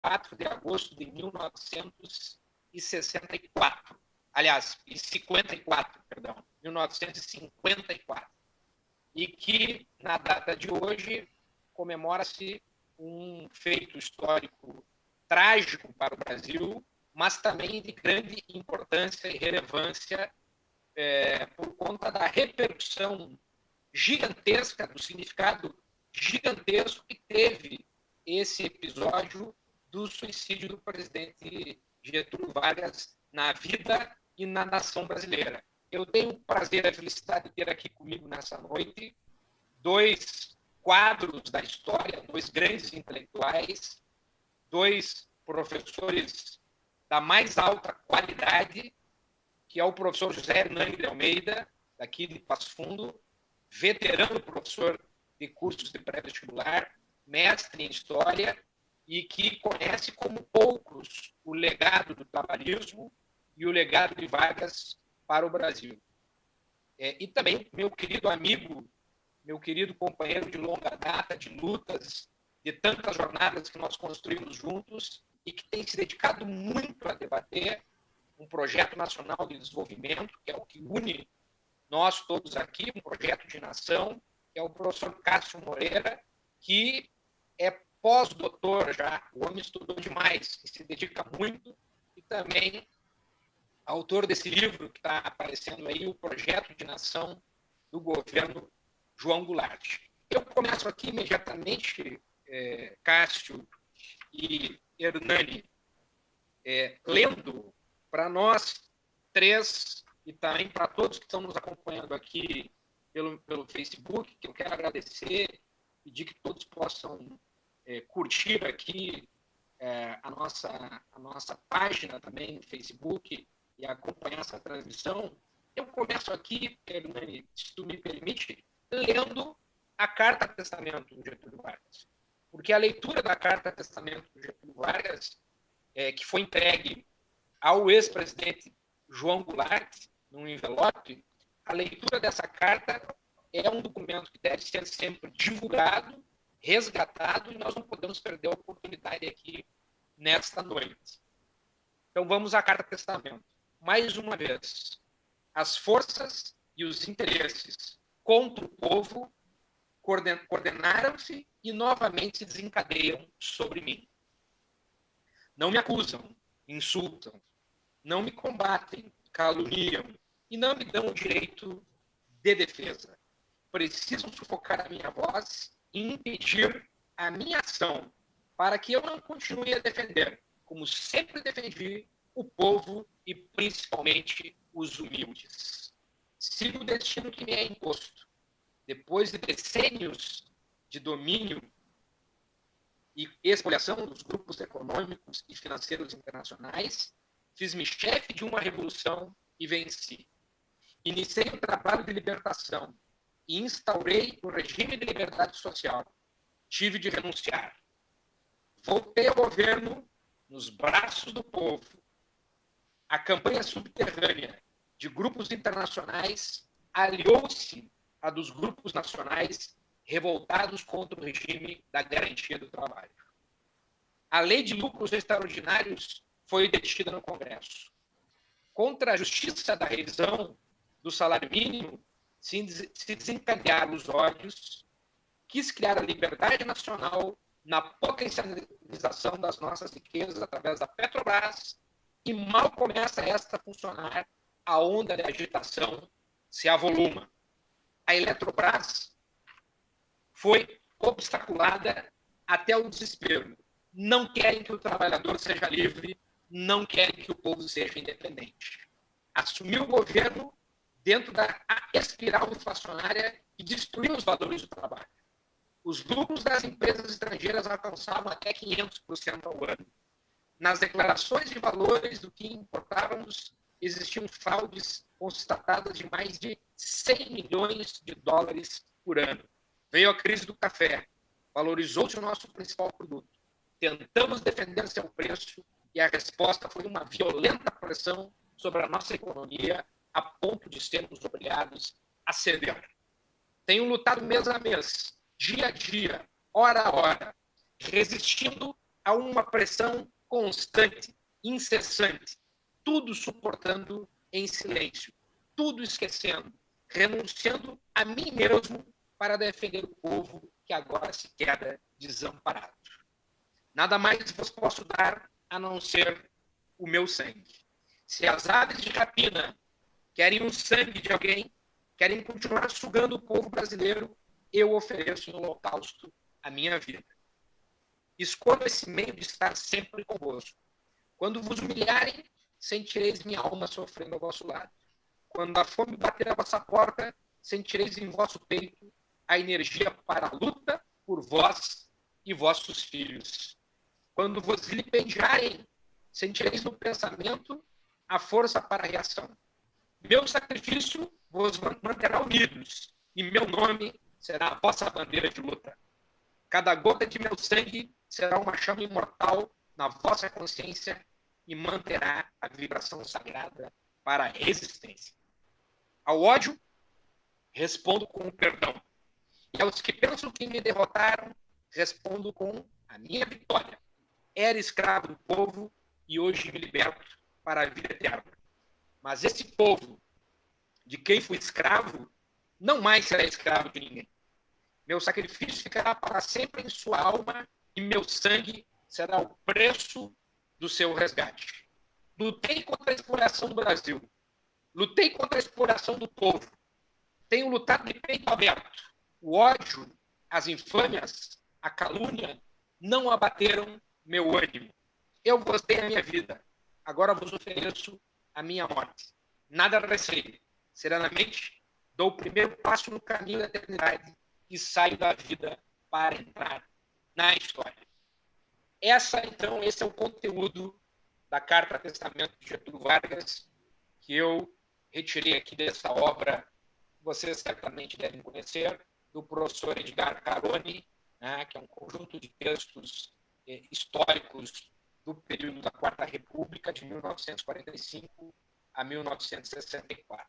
4 de agosto de 1964. Aliás, 54, perdão, 1954. E que, na data de hoje, comemora-se um feito histórico trágico para o Brasil, mas também de grande importância e relevância por conta da repercussão gigantesca, do significado gigantesco que teve esse episódio do suicídio do presidente Getúlio Vargas na vida e na nação brasileira. Eu tenho o prazer e a felicidade de ter aqui comigo nessa noite dois quadros da história, dois grandes intelectuais, dois professores da mais alta qualidade, que é o professor José Hernani de Almeida, daqui de Passo Fundo, veterano professor de cursos de pré-vestibular, mestre em História, e que conhece como poucos o legado do trabalhismo e o legado de Vargas para o Brasil. E também meu querido amigo, meu querido companheiro de longa data, de lutas, de tantas jornadas que nós construímos juntos e que tem se dedicado muito a debater um projeto nacional de desenvolvimento, que é o que une nós todos aqui, um projeto de nação, que é o professor Cássio Moreira, que é pós-doutor já, o homem estudou demais, e se dedica muito, e também autor desse livro que está aparecendo aí, o Projeto de Nação do Governo João Goulart. Eu começo aqui imediatamente, Cássio e Hernani, lendo para nós três, e também para todos que estão nos acompanhando aqui pelo Facebook, que eu quero agradecer, pedir que todos possam curtir aqui a nossa página também no Facebook e acompanhar essa transmissão. Eu começo aqui, Hernani, se tu me permite, lendo a Carta Testamento do Getúlio Vargas. Porque a leitura da Carta Testamento do Getúlio Vargas, que foi entregue ao ex-presidente João Goulart, num envelope, a leitura dessa carta é um documento que deve ser sempre divulgado, resgatado, e nós não podemos perder a oportunidade aqui nesta noite. Então vamos à Carta Testamento. Mais uma vez, as forças e os interesses contra o povo coordenaram-se e novamente se desencadeiam sobre mim. Não me acusam, insultam, não me combatem, caluniam e não me dão o direito de defesa. Precisam sufocar a minha voz e impedir a minha ação para que eu não continue a defender, como sempre defendi, o povo e principalmente os humildes. Sigo o destino que me é imposto. Depois de decênios de domínio e expoliação dos grupos econômicos e financeiros internacionais, fiz-me chefe de uma revolução e venci. Iniciei o trabalho de libertação e instaurei o regime de liberdade social. Tive de renunciar. Voltei ao governo nos braços do povo. A campanha subterrânea de grupos internacionais aliou-se à dos grupos nacionais revoltados contra o regime da garantia do trabalho. A lei de lucros extraordinários foi detida no Congresso. Contra a justiça da revisão do salário mínimo, se desencadearam os ódios, quis criar a liberdade nacional na potencialização das nossas riquezas através da Petrobras, e mal começa esta a funcionar, a onda de agitação se avoluma. A Eletrobras foi obstaculada até o desespero. Não querem que o trabalhador seja livre, não querem que o povo seja independente. Assumiu o governo dentro da espiral inflacionária que destruiu os valores do trabalho. Os lucros das empresas estrangeiras alcançavam até 500% ao ano. Nas declarações de valores do que importávamos, existiam fraudes constatadas de mais de 100 milhões de dólares por ano. Veio a crise do café, valorizou-se o nosso principal produto. Tentamos defender seu preço e a resposta foi uma violenta pressão sobre a nossa economia, a ponto de sermos obrigados a ceder. Tenho lutado mês a mês, dia a dia, hora a hora, resistindo a uma pressão constante, incessante, tudo suportando em silêncio, tudo esquecendo, renunciando a mim mesmo para defender o povo que agora se queda desamparado. Nada mais vos posso dar a não ser o meu sangue. Se as aves de rapina querem o sangue de alguém, querem continuar sugando o povo brasileiro, eu ofereço em holocausto a minha vida. Escolho esse meio de estar sempre convosco. Quando vos humilharem, sentireis minha alma sofrendo ao vosso lado. Quando a fome bater à vossa porta, sentireis em vosso peito a energia para a luta por vós e vossos filhos. Quando vos vilipendiarem, sentireis no pensamento a força para a reação. Meu sacrifício vos manterá unidos, e meu nome será a vossa bandeira de luta. Cada gota de meu sangue será uma chama imortal na vossa consciência e manterá a vibração sagrada para a resistência. Ao ódio, respondo com o perdão. E aos que pensam que me derrotaram, respondo com a minha vitória. Era escravo do povo e hoje me liberto para a vida eterna. Mas esse povo, de quem fui escravo, não mais será escravo de ninguém. Meu sacrifício ficará para sempre em sua alma e meu sangue será o preço do seu resgate. Lutei contra a exploração do Brasil. Lutei contra a exploração do povo. Tenho lutado de peito aberto. O ódio, as infâmias, a calúnia não abateram meu ânimo. Eu vos dei a minha vida. Agora vos ofereço a minha morte. Nada receio. Serenamente, dou o primeiro passo no caminho da eternidade e saio da vida para entrar na história. Esse é o conteúdo da Carta Testamento de Getúlio Vargas, que eu retirei aqui dessa obra, que vocês certamente devem conhecer, do professor Edgar Caroni, né, que é um conjunto de textos históricos do período da Quarta República, de 1945 a 1964.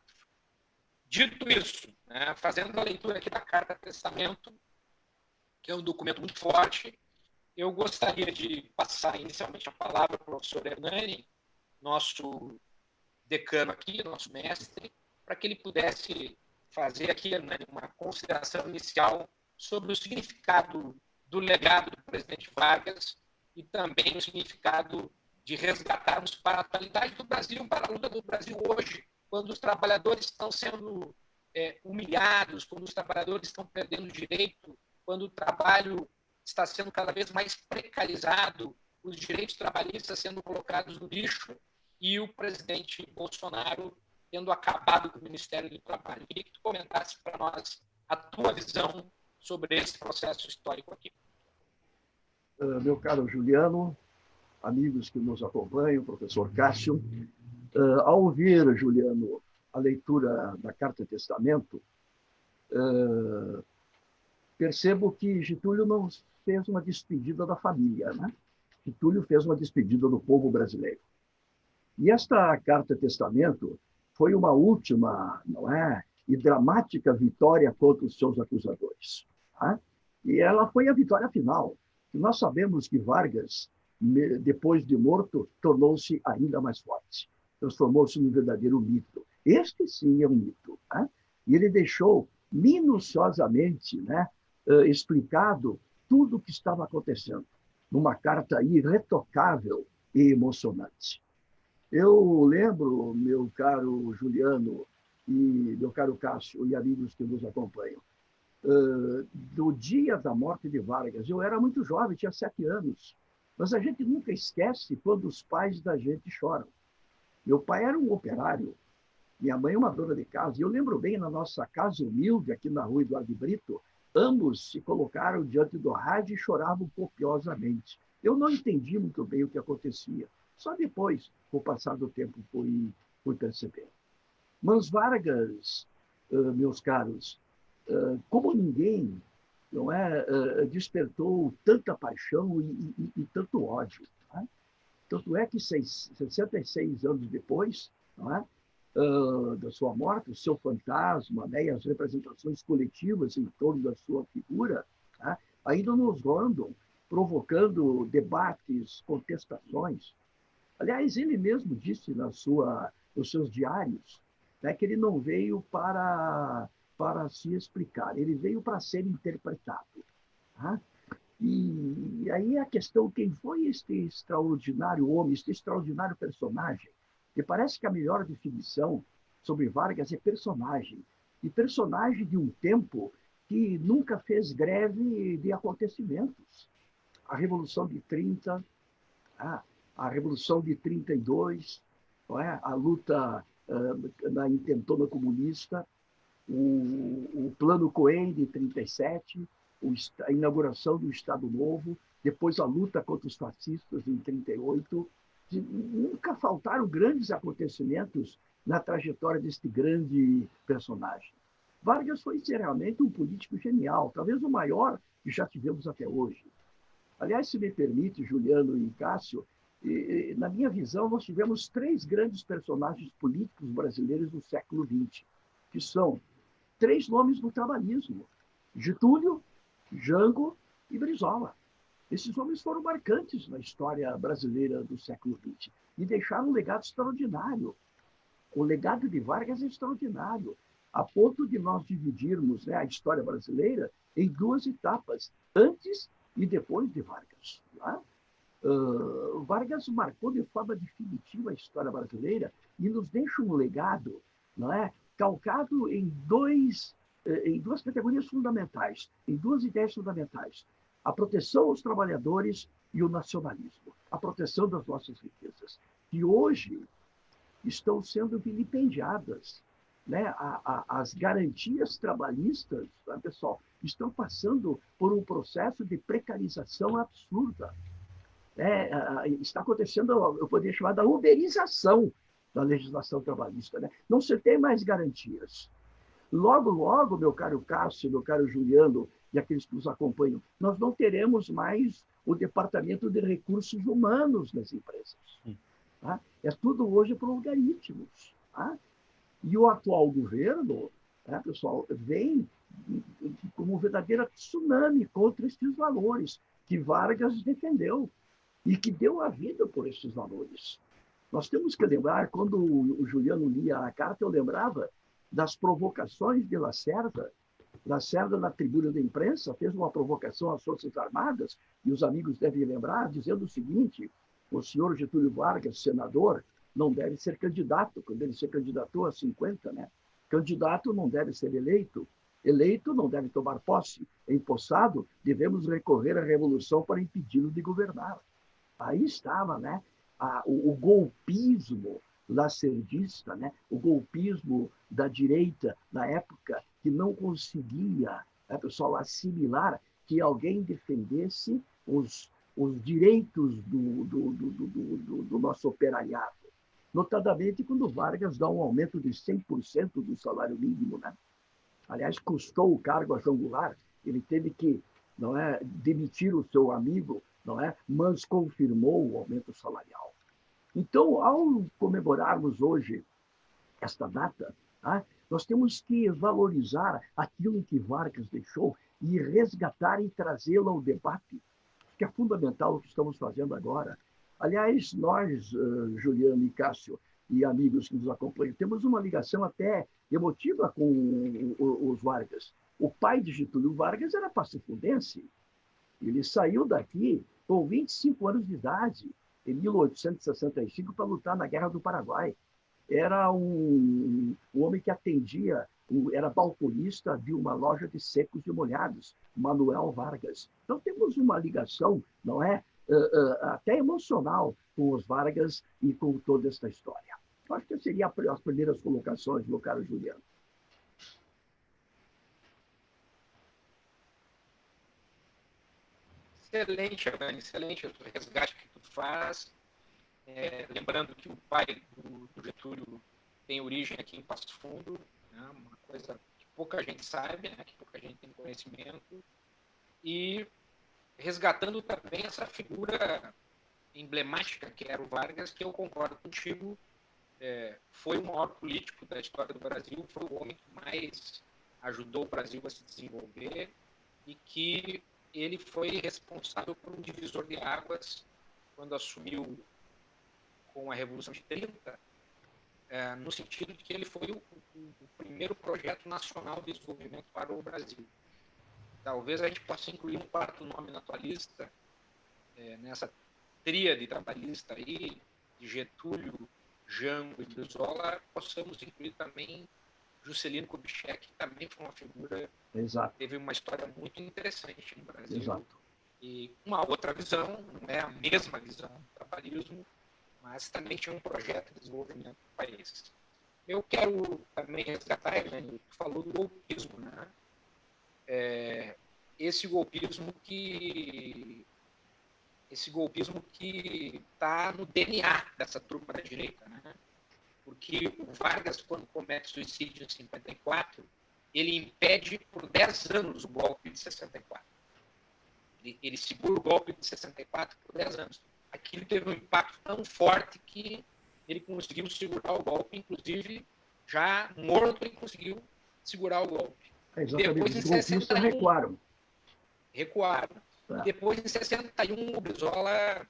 Dito isso, né, fazendo a leitura aqui da Carta Testamento, que é um documento muito forte, eu gostaria de passar inicialmente a palavra ao professor Hernani, nosso decano aqui, nosso mestre, para que ele pudesse fazer aqui, Hernani, uma consideração inicial sobre o significado do legado do presidente Vargas e também o significado de resgatarmos para a atualidade do Brasil, para a luta do Brasil hoje, quando os trabalhadores estão sendo humilhados, quando os trabalhadores estão perdendo direito, quando o trabalho está sendo cada vez mais precarizado, os direitos trabalhistas sendo colocados no lixo e o presidente Bolsonaro tendo acabado com o Ministério do Trabalho. Queria que tu comentasse para nós a tua visão sobre esse processo histórico aqui. Meu caro Juliano, amigos que nos acompanham, professor Cássio, ao ouvir, Juliano, a leitura da Carta Testamento, percebo que Getúlio não fez uma despedida da família, né? Getúlio fez uma despedida do povo brasileiro. E esta Carta Testamento foi uma última, não é, e dramática vitória contra os seus acusadores. Tá? E ela foi a vitória final. E nós sabemos que Vargas, depois de morto, tornou-se ainda mais forte. Transformou-se num verdadeiro mito. Este sim é um mito. Tá? E ele deixou minuciosamente, né, explicado tudo o que estava acontecendo, numa carta irretocável e emocionante. Eu lembro, meu caro Juliano e meu caro Cássio e amigos que nos acompanham, do dia da morte de Vargas. Eu era muito jovem, tinha 7 anos, mas a gente nunca esquece quando os pais da gente choram. Meu pai era um operário, minha mãe uma dona de casa, e eu lembro bem, na nossa casa humilde, aqui na rua Eduardo Brito, ambos se colocaram diante do rádio e choravam copiosamente. Eu não entendi muito bem o que acontecia. Só depois, com o passar do tempo, fui perceber. Mas Vargas, meus caros, como ninguém, não é, despertou tanta paixão e tanto ódio. Não é? Tanto é que 66 anos depois, não é, da sua morte, o seu fantasma, né, e as representações coletivas em torno da sua figura, tá, ainda nos rondam provocando debates, contestações. Aliás, ele mesmo disse nos seus diários, né, que ele não veio para se explicar, ele veio para ser interpretado. Tá? E aí a questão, quem foi este extraordinário homem, este extraordinário personagem? E parece que a melhor definição sobre Vargas é personagem. E personagem de um tempo que nunca fez greve de acontecimentos. A Revolução de 30, a Revolução de 32, não é? A luta na intentona comunista, o Plano Cohen de 37, a inauguração do Estado Novo, depois a luta contra os fascistas em 38. Nunca faltaram grandes acontecimentos na trajetória deste grande personagem. Vargas foi realmente um político genial, talvez o maior que já tivemos até hoje. Aliás, se me permite, Juliano e Cássio, na minha visão, nós tivemos três grandes personagens políticos brasileiros do século XX, que são três nomes do trabalhismo: Getúlio, Jango e Brizola. Esses homens foram marcantes na história brasileira do século XX e deixaram um legado extraordinário. O legado de Vargas é extraordinário, a ponto de nós dividirmos, né, a história brasileira em duas etapas, antes e depois de Vargas. Tá? Vargas marcou de forma definitiva a história brasileira e nos deixa um legado, não é, calcado em duas categorias fundamentais, em duas ideias fundamentais: a proteção aos trabalhadores e o nacionalismo, a proteção das nossas riquezas, que hoje estão sendo vilipendiadas. Né? As garantias trabalhistas, tá, pessoal, estão passando por um processo de precarização absurda. Está acontecendo, eu poderia chamar da uberização da legislação trabalhista. Né? Não se tem mais garantias. Logo, logo, meu caro Cássio, meu caro Juliano e aqueles que nos acompanham, nós não teremos mais o departamento de recursos humanos nas empresas. Tá? É tudo hoje por algoritmos. Tá? E o atual governo, né, pessoal, vem como um verdadeiro tsunami contra esses valores que Vargas defendeu e que deu a vida por esses valores. Nós temos que lembrar, quando o Juliano lia a carta, eu lembrava das provocações de Lacerda. Lacerda, na tribuna da imprensa, fez uma provocação às Forças Armadas, e os amigos devem lembrar, dizendo o seguinte: o senhor Getúlio Vargas, senador, não deve ser candidato, quando ele se candidatou a 50, né? Candidato não deve ser eleito, eleito não deve tomar posse, empossado devemos recorrer à revolução para impedi-lo de governar. Aí estava, né, o golpismo lacerdista, né, o golpismo da direita na época, que não conseguia, né, pessoal, assimilar que alguém defendesse os direitos do nosso operariado. Notadamente quando Vargas dá um aumento de 100% do salário mínimo. Né? Aliás, custou o cargo a João Goulart, ele teve que, não é, demitir o seu amigo, não é, mas confirmou o aumento salarial. Então, ao comemorarmos hoje esta data, tá, nós temos que valorizar aquilo que Vargas deixou e resgatar e trazê-lo ao debate, que é fundamental o que estamos fazendo agora. Aliás, nós, Juliano e Cássio, e amigos que nos acompanham, temos uma ligação até emotiva com os Vargas. O pai de Getúlio Vargas era pacifundense. Ele saiu daqui com 25 anos de idade, em 1865, para lutar na Guerra do Paraguai. Era um homem que atendia, era balconista de uma loja de secos e molhados, Manuel Vargas. Então temos uma ligação, não é, até emocional com os Vargas e com toda esta história. Eu acho que seriam as primeiras colocações, meu caro Juliano. Excelente, Alane, excelente o resgate que tu faz. Lembrando que o pai do Getúlio tem origem aqui em Passo Fundo, né, uma coisa que pouca gente sabe, né, que pouca gente tem conhecimento, e resgatando também essa figura emblemática que era o Vargas, que eu concordo contigo, foi o maior político da história do Brasil, foi o homem que mais ajudou o Brasil a se desenvolver e que ele foi responsável por um divisor de águas quando assumiu com a Revolução de 30, no sentido de que ele foi o primeiro projeto nacional de desenvolvimento para o Brasil. Talvez a gente possa incluir um quarto nome na tua lista, nessa tríade trabalhista aí, de Getúlio, Jango e Brizola, possamos incluir também Juscelino Kubitschek, que também foi uma figura Exato. que teve uma história muito interessante no Brasil. Exato. E uma outra visão, não é a mesma visão do trabalhismo, mas também tinha um projeto de desenvolvimento do país. Eu quero também resgatar, Helene, tu falou do golpismo, né? Esse golpismo que está no DNA dessa turma da direita, né? Porque o Vargas, quando comete suicídio em 54, ele impede por 10 anos o golpe de 64. Ele segura o golpe de 64 por 10 anos. Aquilo teve um impacto tão forte que ele conseguiu segurar o golpe, inclusive já morto ele conseguiu segurar o golpe. Exatamente. Depois, Os golpistas recuaram. E depois, em 61, o Brizola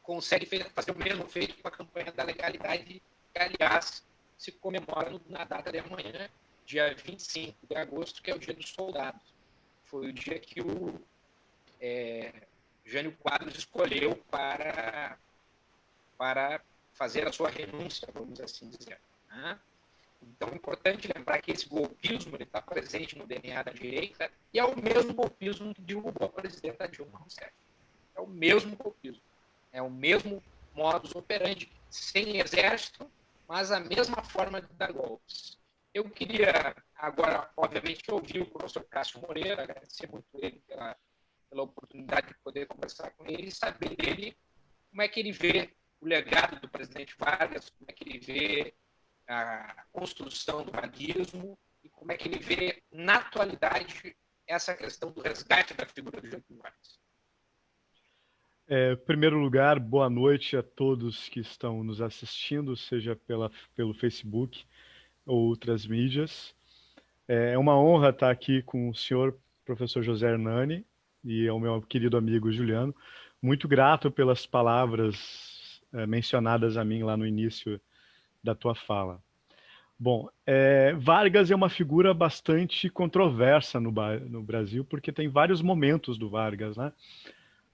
consegue fazer o mesmo feito com a campanha da legalidade, que, aliás, se comemora na data de amanhã, dia 25 de agosto, que é o Dia dos Soldados. Foi o dia que o Jânio Quadros escolheu para fazer a sua renúncia, vamos assim dizer. Né? Então, é importante lembrar que esse golpismo está presente no DNA da direita e é o mesmo golpismo que derrubou a presidenta Dilma Rousseff. É o mesmo golpismo. É o mesmo modus operandi, sem exército, mas a mesma forma de dar golpes. Eu queria agora, obviamente, ouvir o professor Cássio Moreira, agradecer muito ele pela oportunidade de poder conversar com ele e saber dele como é que ele vê o legado do presidente Vargas, como é que ele vê a construção do varguismo e como é que ele vê, na atualidade, essa questão do resgate da figura do Getúlio Vargas. Em primeiro lugar, boa noite a todos que estão nos assistindo, seja pelo Facebook ou outras mídias. É uma honra estar aqui com o senhor professor José Hernani e ao meu querido amigo Juliano. Muito grato pelas palavras mencionadas a mim lá no início da tua fala. Bom, Vargas é uma figura bastante controversa no Brasil, porque tem vários momentos do Vargas, né?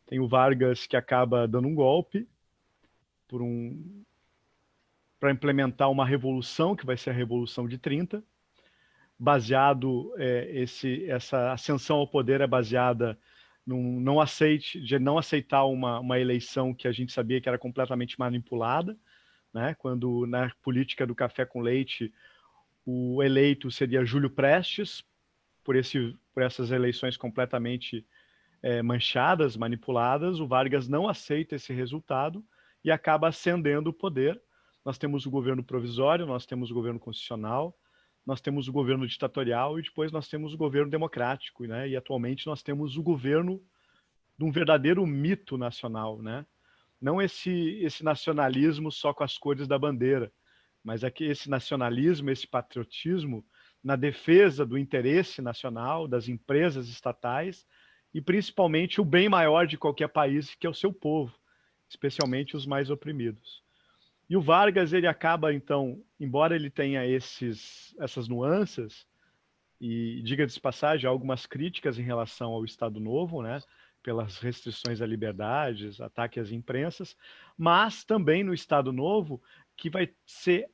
Tem o Vargas que acaba dando um golpe para implementar uma revolução, que vai ser a Revolução de 30, essa ascensão ao poder é baseada de não aceitar uma eleição que a gente sabia que era completamente manipulada, né? Quando na política do café com leite o eleito seria Júlio Prestes, por essas eleições completamente manchadas, manipuladas, o Vargas não aceita esse resultado e acaba ascendendo o poder. Nós temos o governo provisório, nós temos o governo constitucional, nós temos o governo ditatorial e depois nós temos o governo democrático, né? E atualmente nós temos o governo de um verdadeiro mito nacional, né? Não esse nacionalismo só com as cores da bandeira, mas aqui esse nacionalismo, esse patriotismo na defesa do interesse nacional, das empresas estatais e principalmente o bem maior de qualquer país, que é o seu povo, especialmente os mais oprimidos. E o Vargas, ele acaba, então, embora ele tenha essas nuances, e diga-se de passagem, há algumas críticas em relação ao Estado Novo, né, pelas restrições à liberdade, ataque às imprensas, mas também no Estado Novo, que vai ser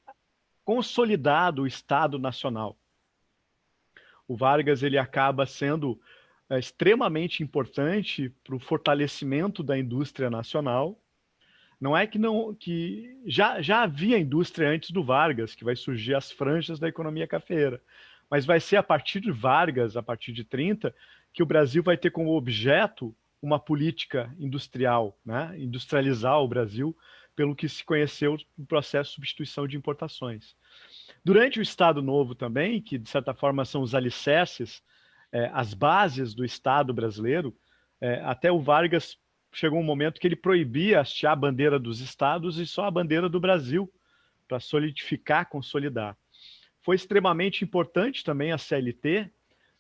consolidado o Estado Nacional. O Vargas, ele acaba sendo extremamente importante para o fortalecimento da indústria nacional. Não é que já havia indústria antes do Vargas, que vai surgir as franjas da economia cafeeira, mas vai ser a partir de Vargas, a partir de 30, que o Brasil vai ter como objeto uma política industrial, né? Industrializar o Brasil, pelo que se conheceu no processo de substituição de importações. Durante o Estado Novo também, que de certa forma são os alicerces, as bases do Estado brasileiro, até o Vargas chegou um momento que ele proibia hastear a bandeira dos estados e só a bandeira do Brasil, para solidificar, consolidar. Foi extremamente importante também a CLT,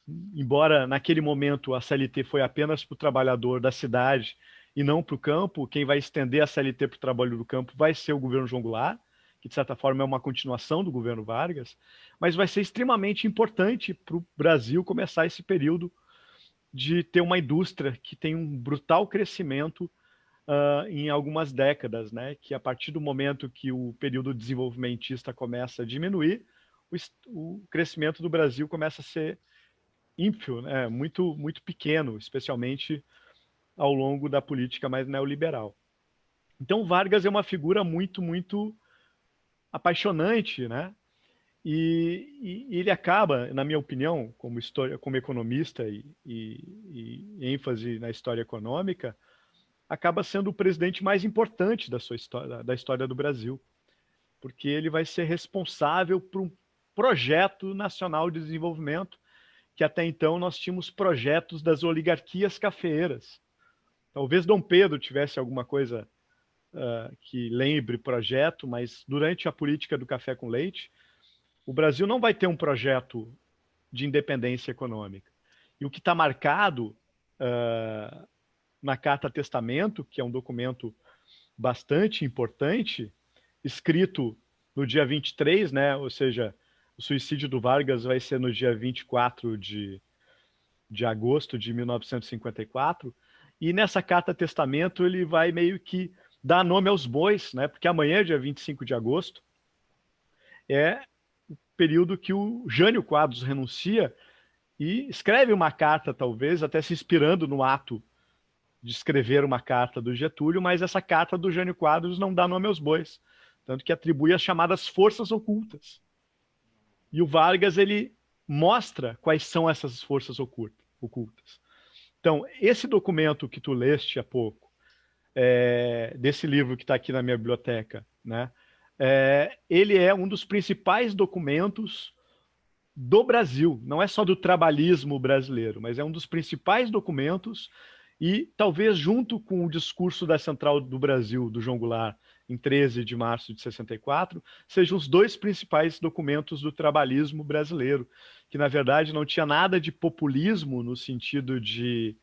embora naquele momento a CLT foi apenas para o trabalhador da cidade e não para o campo, quem vai estender a CLT para o trabalho do campo vai ser o governo João Goulart, que de certa forma é uma continuação do governo Vargas, mas vai ser extremamente importante para o Brasil começar esse período de ter uma indústria que tem um brutal crescimento em algumas décadas, né? Que a partir do momento que o período desenvolvimentista começa a diminuir, o crescimento do Brasil começa a ser ímpio, né? Muito, muito pequeno, especialmente ao longo da política mais neoliberal. Então, Vargas é uma figura muito, muito apaixonante, né? E ele acaba, na minha opinião, como economista e ênfase na história econômica, acaba sendo o presidente mais importante da história do Brasil, porque ele vai ser responsável por um projeto nacional de desenvolvimento, que até então nós tínhamos projetos das oligarquias cafeeiras. Talvez Dom Pedro tivesse alguma coisa que lembre projeto, mas durante a política do café com leite, o Brasil não vai ter um projeto de independência econômica. E o que está marcado na Carta Testamento, que é um documento bastante importante, escrito no dia 23, né? Ou seja, o suicídio do Vargas vai ser no dia 24 de agosto de 1954, e nessa Carta Testamento ele vai meio que dar nome aos bois, né? Porque amanhã, dia 25 de agosto, é o período que o Jânio Quadros renuncia e escreve uma carta, talvez, até se inspirando no ato de escrever uma carta do Getúlio, mas essa carta do Jânio Quadros não dá nome aos bois, tanto que atribui as chamadas forças ocultas. E o Vargas, ele mostra quais são essas forças ocultas. Então, esse documento que tu leste há pouco, desse livro que está aqui na minha biblioteca, né? Ele é um dos principais documentos do Brasil, não é só do trabalhismo brasileiro, mas é um dos principais documentos e talvez junto com o discurso da Central do Brasil, do João Goulart, em 13 de março de 64, sejam os dois principais documentos do trabalhismo brasileiro, que na verdade não tinha nada de populismo no sentido de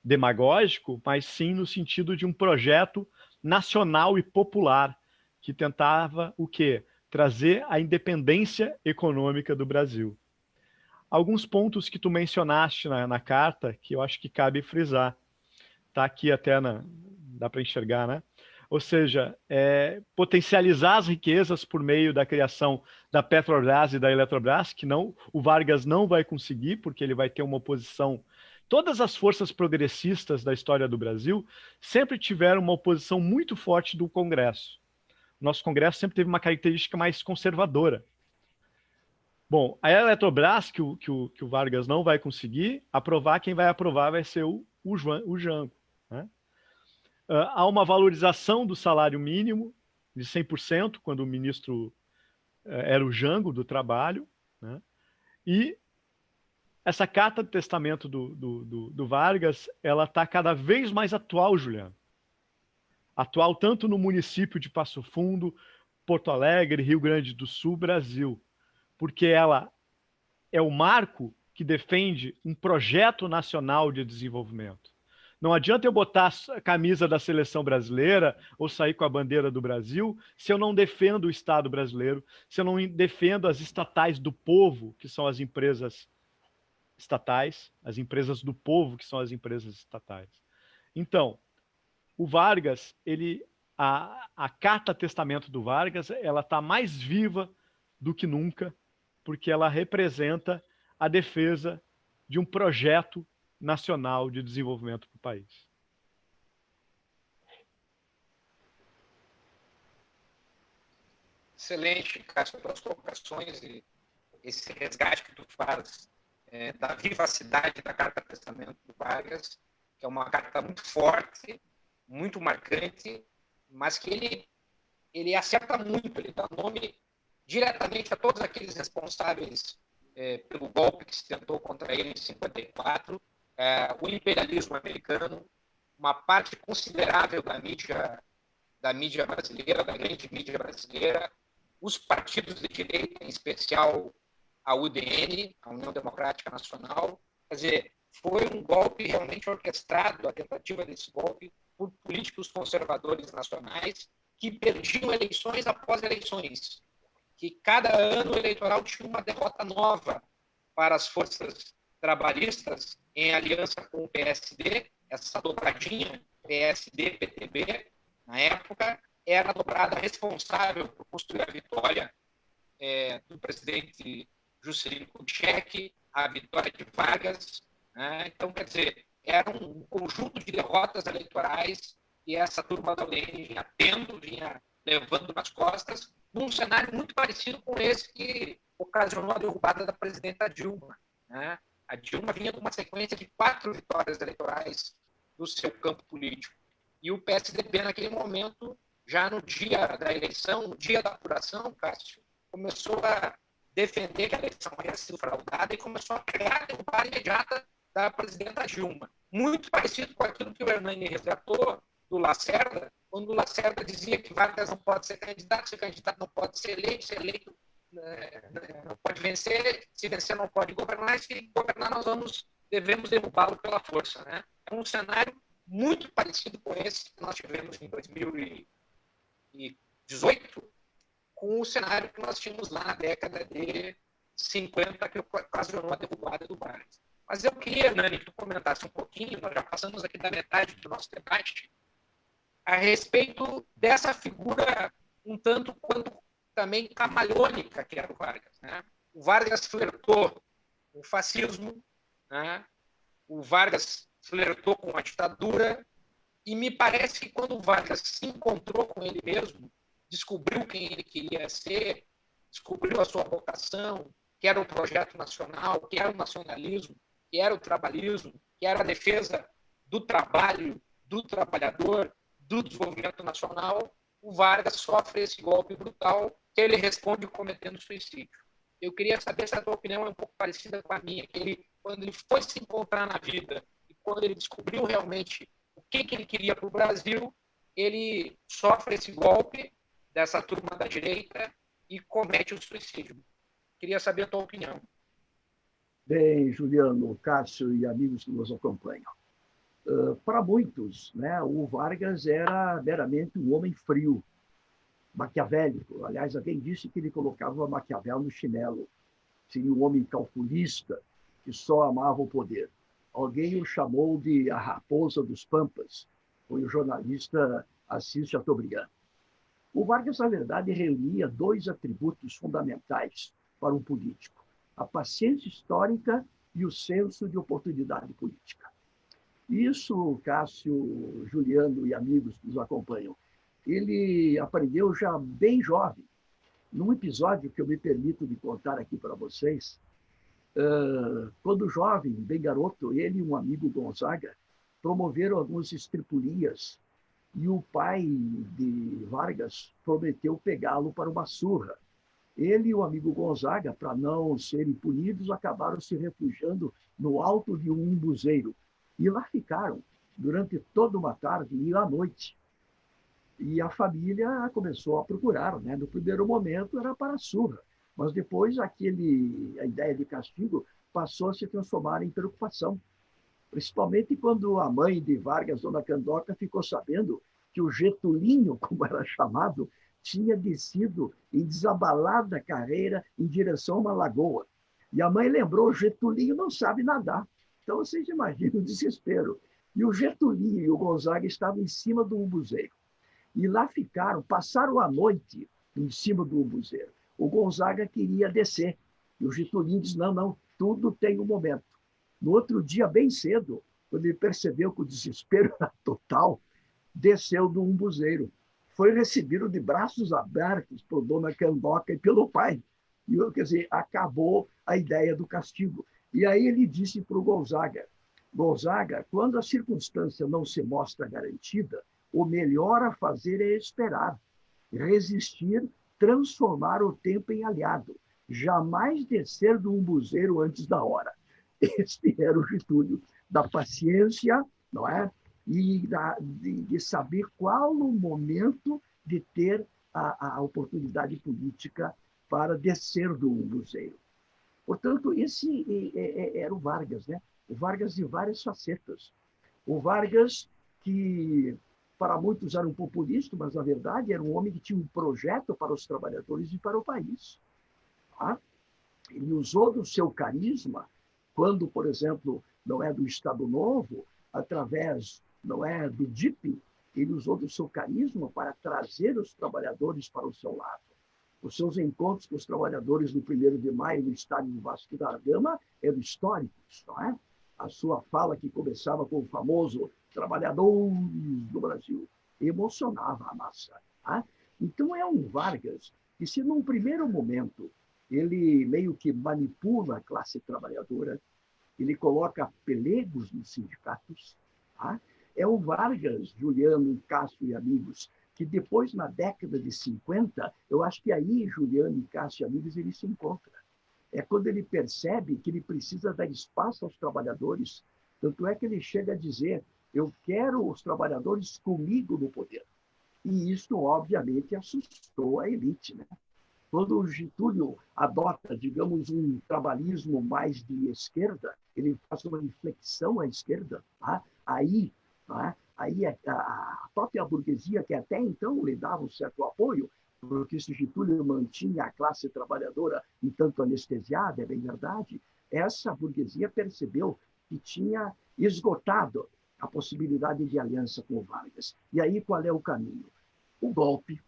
demagógico, mas sim no sentido de um projeto nacional e popular, que tentava o quê? Trazer a independência econômica do Brasil. Alguns pontos que tu mencionaste na carta, que eu acho que cabe frisar. Está aqui até, dá para enxergar, né? Ou seja, potencializar as riquezas por meio da criação da Petrobras e da Eletrobras, que o Vargas não vai conseguir, porque ele vai ter uma oposição. Todas as forças progressistas da história do Brasil sempre tiveram uma oposição muito forte do Congresso. Nosso Congresso sempre teve uma característica mais conservadora. Bom, a Eletrobras, que o Vargas não vai conseguir aprovar, quem vai aprovar vai ser o Jango. Né? Há uma valorização do salário mínimo de 100%, quando o ministro era o Jango do Trabalho. Né? E essa Carta de Testamento do Vargas, ela está cada vez mais atual, Juliano. Atual tanto no município de Passo Fundo, Porto Alegre, Rio Grande do Sul, Brasil, porque ela é o marco que defende um projeto nacional de desenvolvimento. Não adianta eu botar a camisa da seleção brasileira ou sair com a bandeira do Brasil se eu não defendo o Estado brasileiro, se eu não defendo as estatais do povo, que são as empresas estatais, as empresas do povo, que são as empresas estatais. Então, o Vargas, a Carta Testamento do Vargas, ela está mais viva do que nunca, porque ela representa a defesa de um projeto nacional de desenvolvimento para o país. Excelente, Cássio, as tuas colocações e esse resgate que tu faz da vivacidade da Carta Testamento do Vargas, que é uma carta muito forte, muito marcante, mas que ele acerta muito, ele dá nome diretamente a todos aqueles responsáveis pelo golpe que se tentou contra ele em 54, o imperialismo americano, uma parte considerável da mídia brasileira, da grande mídia brasileira, os partidos de direita, em especial a UDN, a União Democrática Nacional. Quer dizer, foi um golpe realmente orquestrado, a tentativa desse golpe, por políticos conservadores nacionais que perdiam eleições após eleições, que cada ano eleitoral tinha uma derrota nova para as forças trabalhistas em aliança com o PSD. Essa dobradinha PSD-PTB, na época, era a dobrada responsável por construir a vitória do presidente Juscelino Kubitschek, a vitória de Vargas. Né? Então, quer dizer, era um conjunto de derrotas eleitorais que essa turma da UDN vinha tendo, vinha levando nas costas, num cenário muito parecido com esse que ocasionou a derrubada da presidenta Dilma. Né? A Dilma vinha de uma sequência de 4 vitórias eleitorais do seu campo político. E o PSDB, naquele momento, já no dia da eleição, no dia da apuração, Cássio, começou a defender que a eleição havia sido fraudada e começou a criar a derrubada imediata da presidenta Dilma. Muito parecido com aquilo que o Hernani resgatou do Lacerda, quando o Lacerda dizia que Vargas não pode ser candidato não pode ser eleito não pode vencer, se vencer não pode governar, e se governar nós devemos derrubá-lo pela força. Né? É um cenário muito parecido com esse que nós tivemos em 2018, com o cenário que nós tínhamos lá na década de 50, que ocasionou a derrubada do Vargas. Mas eu queria, Nani, que tu comentasse um pouquinho, nós já passamos aqui da metade do nosso debate, a respeito dessa figura um tanto quanto também camaleônica que era o Vargas. Né? O Vargas flertou com o fascismo, né? O Vargas flertou com a ditadura, e me parece que quando o Vargas se encontrou com ele mesmo, descobriu quem ele queria ser, descobriu a sua vocação, que era o projeto nacional, que era o nacionalismo, que era o trabalhismo, que era a defesa do trabalho, do trabalhador, do desenvolvimento nacional, o Vargas sofre esse golpe brutal que ele responde cometendo suicídio. Eu queria saber se a tua opinião é um pouco parecida com a minha, que ele, quando ele foi se encontrar na vida e quando ele descobriu realmente o que ele queria para o Brasil, ele sofre esse golpe dessa turma da direita e comete o suicídio. Queria saber a tua opinião. Bem, Juliano, Cássio e amigos que nos acompanham. Para muitos, né, o Vargas era meramente um homem frio, maquiavélico. Aliás, alguém disse que ele colocava Maquiavel no chinelo. Seria um homem calculista que só amava o poder. Alguém o chamou de a raposa dos Pampas. Foi o jornalista Assis Chateaubriand. O Vargas, na verdade, reunia 2 atributos fundamentais para um político: a paciência histórica e o senso de oportunidade política. Isso, Cássio, Juliano e amigos que nos acompanham, ele aprendeu já bem jovem. Num episódio que eu me permito de contar aqui para vocês, quando jovem, bem garoto, ele e um amigo Gonzaga promoveram algumas estripulias e o pai de Vargas prometeu pegá-lo para uma surra. Ele e o amigo Gonzaga, para não serem punidos, acabaram se refugiando no alto de um umbuzeiro. E lá ficaram durante toda uma tarde e a noite. E a família começou a procurar. Né? No primeiro momento era para a surra, mas depois a ideia de castigo passou a se transformar em preocupação. Principalmente quando a mãe de Vargas, Dona Candoca, ficou sabendo que o Getulinho, como era chamado, tinha descido em desabalada carreira em direção a uma lagoa. E a mãe lembrou: Getulinho não sabe nadar. Então, vocês imaginam o desespero. E o Getulinho e o Gonzaga estavam em cima do umbuzeiro. E lá ficaram, passaram a noite em cima do umbuzeiro. O Gonzaga queria descer. E o Getulinho disse: não, tudo tem um momento. No outro dia, bem cedo, quando ele percebeu que o desespero era total, desceu do umbuzeiro. Foi recebido de braços abertos por Dona Candoca e pelo pai. E, quer dizer, acabou a ideia do castigo. E aí ele disse para o Gonzaga: Gonzaga, quando a circunstância não se mostra garantida, o melhor a fazer é esperar, resistir, transformar o tempo em aliado, jamais descer do umbuzeiro antes da hora. Este era o Getúlio, da paciência, não é? E de saber qual o momento de ter a oportunidade política para descer do umbuzeiro. Portanto, esse era o Vargas, né? O Vargas de várias facetas. O Vargas que para muitos era um populista, mas na verdade era um homem que tinha um projeto para os trabalhadores e para o país. Tá? Ele usou do seu carisma quando, por exemplo, não é do Estado Novo, através, não é do DIP, ele usou do seu carisma para trazer os trabalhadores para o seu lado. Os seus encontros com os trabalhadores no 1º de maio no estádio do Vasco da Gama eram históricos, não é? A sua fala, que começava com o famoso "trabalhadores do Brasil", emocionava a massa. Tá? Então, é um Vargas que, se num primeiro momento ele meio que manipula a classe trabalhadora, ele coloca pelegos nos sindicatos, tá? É o Vargas, Juliano, Cássio e amigos, que depois, na década de 50, eu acho que aí Juliano, Cássio e amigos, ele se encontra. É quando ele percebe que ele precisa dar espaço aos trabalhadores. Tanto é que ele chega a dizer: eu quero os trabalhadores comigo no poder. E isso, obviamente, assustou a elite, né? Quando o Getúlio adota, digamos, um trabalhismo mais de esquerda, ele faz uma inflexão à esquerda, tá? Aí a própria burguesia, que até então lhe dava um certo apoio, porque esse Getúlio mantinha a classe trabalhadora um tanto anestesiada, é bem verdade, essa burguesia percebeu que tinha esgotado a possibilidade de aliança com o Vargas. E aí qual é o caminho? O golpe,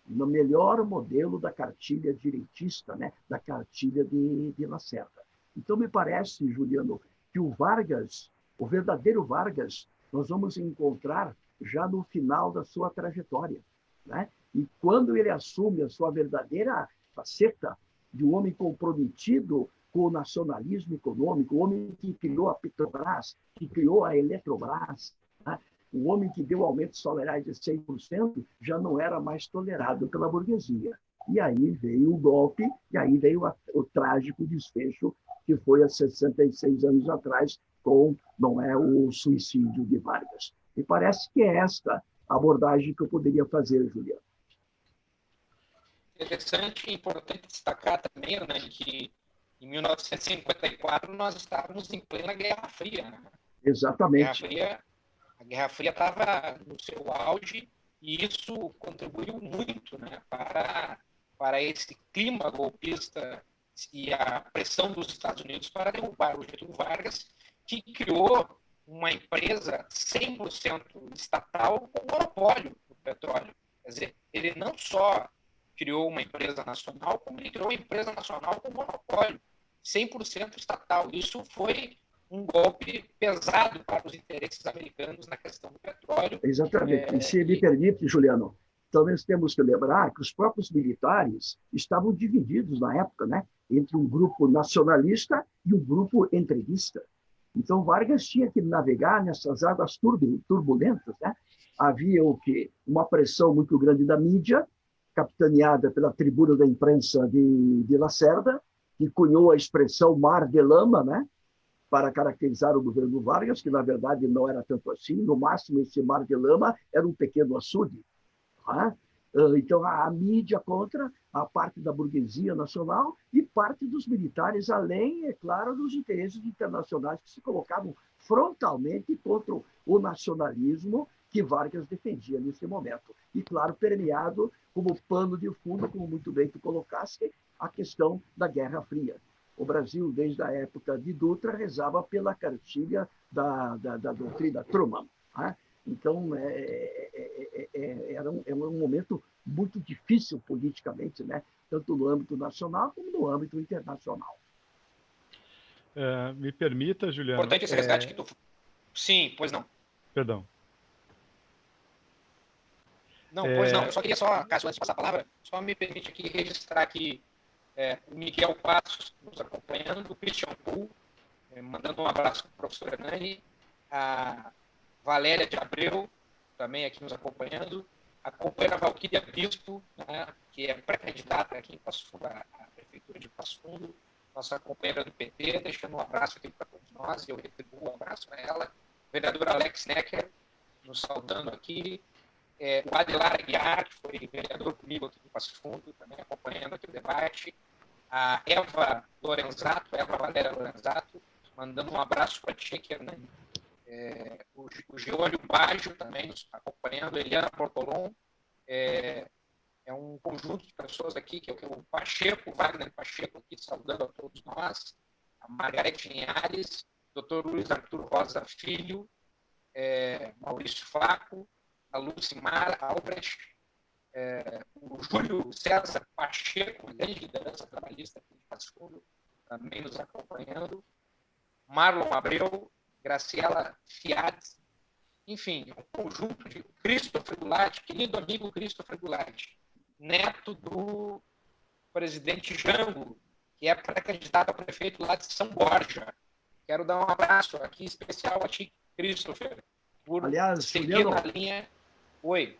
no melhor modelo da cartilha direitista, né? Da cartilha de Lacerda. Então, me parece, Juliano, que o Vargas, o verdadeiro Vargas, nós vamos encontrar já no final da sua trajetória, né? E quando ele assume a sua verdadeira faceta de um homem comprometido com o nacionalismo econômico, o homem que criou a Petrobras, que criou a Eletrobras, né? O homem que deu aumentos salariais de 100%, já não era mais tolerado pela burguesia. E aí veio o golpe, e aí veio o trágico desfecho que foi há 66 anos atrás, com, não é, o suicídio de Vargas. E parece que é esta a abordagem que eu poderia fazer, Juliano. Interessante e importante destacar também, né, que em 1954 nós estávamos em plena Guerra Fria. Né? Exatamente. A Guerra Fria estava no seu auge e isso contribuiu muito, né, para esse clima golpista e a pressão dos Estados Unidos para derrubar o Getúlio Vargas, que criou uma empresa 100% estatal com monopólio do petróleo. Quer dizer, ele não só criou uma empresa nacional, como ele criou uma empresa nacional com monopólio 100% estatal. Isso foi um golpe pesado para os interesses americanos na questão do petróleo. Exatamente. E se me permite, Juliano, talvez temos que lembrar que os próprios militares estavam divididos na época, né, entre um grupo nacionalista e um grupo entreguista. Então, Vargas tinha que navegar nessas águas turbulentas, né? Havia o quê? Uma pressão muito grande da mídia, capitaneada pela tribuna da imprensa de Lacerda, que cunhou a expressão mar de lama, né? Para caracterizar o governo Vargas, que na verdade não era tanto assim, no máximo esse mar de lama era um pequeno açude. Tá? Então, a mídia contra a parte da burguesia nacional e parte dos militares, além, é claro, dos interesses internacionais que se colocavam frontalmente contra o nacionalismo que Vargas defendia nesse momento. E, claro, permeado como pano de fundo, como muito bem tu colocaste, a questão da Guerra Fria. O Brasil, desde a época de Dutra, rezava pela cartilha da doutrina Truman. Tá? Então, era um momento muito difícil politicamente, né? Tanto no âmbito nacional como no âmbito internacional. Me permita, Juliano... Importante esse resgate que tu... Sim, pois não. Perdão. Não, pois não. Eu só queria caso antes de passar a palavra, só me permite aqui registrar que o Miguel Passos nos acompanhando, o Christian Pool, mandando um abraço para o professor Hernani, a Valéria de Abreu, também aqui nos acompanhando, a companheira Valquíria Bispo, né, que é pré-candidata aqui em Passo Fundo, à Prefeitura de Passo Fundo, nossa companheira do PT, deixando um abraço aqui para todos nós, e eu retribuo um abraço para ela, o vereador Alex Necker, nos saudando aqui, o Adelar Aguiar, que foi vereador comigo aqui em Passo Fundo, também acompanhando aqui o debate, a Eva Lorenzato, Eva Valéria Lorenzato, mandando um abraço para a tia, que o Geônio Baggio também nos acompanhando, Eliana Portolon, é um conjunto de pessoas aqui, que é o Pacheco, Wagner Pacheco, aqui saudando a todos nós, a Margarete Linhares, Dr. Luiz Arthur Rosa Filho, Maurício Flaco, a Lucimar Albrecht, o Júlio César Pacheco, grande liderança trabalhista aqui de Passo Fundo, também nos acompanhando, Marlon Abreu, Graciela Fiat, enfim, um conjunto de Christopher Goulart, querido amigo Christopher Goulart, neto do presidente Jango, que é pré-candidato a prefeito lá de São Borja. Quero dar um abraço aqui especial a ti, Christopher, por seguir Juliano, na linha. Oi.